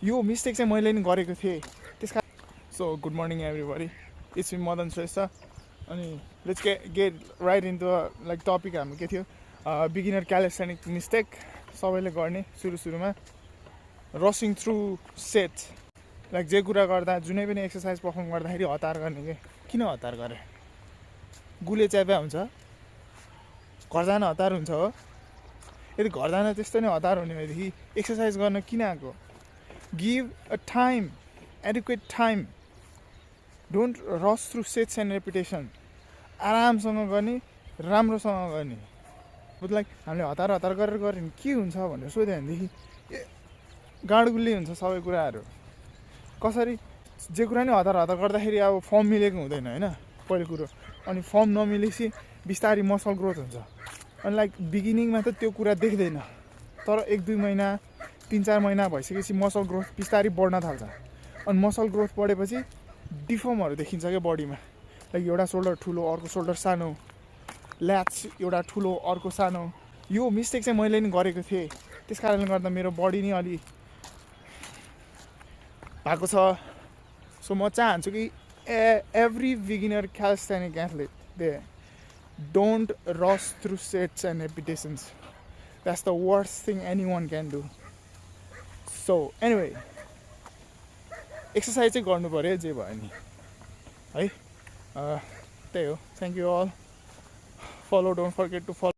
यो मिस्टेक चाहिँ मैले नि गरेको थिएँ त्यसका so good morning everybody it's me Madan Shrestha अनि let's get right in the like topic हाम्रो के थियो बिगिनर क्यालिस्थेनिक मिस्टेक सबैले गर्ने सुरुमा रसिङ थ्रु सेट्स लाइक जे कुरा गर्दा जुनै पनि एक्सर्साइज पर्फर्म गर्दाखेरि हतार गर्ने के किन हतार गरे गुले च्याप्या हुन्छ घर जान हतार हुन्छ हो यदि घर जान त्यस्तो नै हतार हुने भएदेखि एक्सर्साइज गर्न किन आएको give a time adequate time don't rush through sets and reputation आरामसँग गर्ने राम्रोसँग गर्ने लाइक हामीले हतार गरेर गऱ्यो भने के हुन्छ भनेर सोध्यो भनेदेखि गाँडगुल्ली हुन्छ सबै कुराहरू कसरी जे कुरा नि हतार गर्दाखेरि अब फर्म मिलेको हुँदैन होइन पहिलो कुरो अनि फर्म नमिलेपछि बिस्तारै मसल ग्रोथ हुन्छ अनि लाइक बिगिनिङमा त त्यो कुरा देख्दैन तर 1-2 महिना 3-4 महिना भइसकेपछि मसल ग्रोथ बिस्तारै बढ्न थाल्छ अनि मसल ग्रोथ बढेपछि डिफर्महरू देखिन्छ क्या बडीमा लाइक एउटा सोल्डर ठुलो अर्को सोल्डर सानो ल्याट्स एउटा ठुलो अर्को सानो यो मिस्टेक चाहिँ मैले नि गरेको थिएँ त्यस कारणले गर्दा मेरो बडी नि अलि भएको छ सो म चाहन्छु कि every beginner calisthenic athlete they don't rush through sets and repetitions that's the worst thing anyone can do so anyway exercise चाहिँ गर्नु पऱ्यो जे भयो नि है त्यही हो thank you all follow don't forget to follow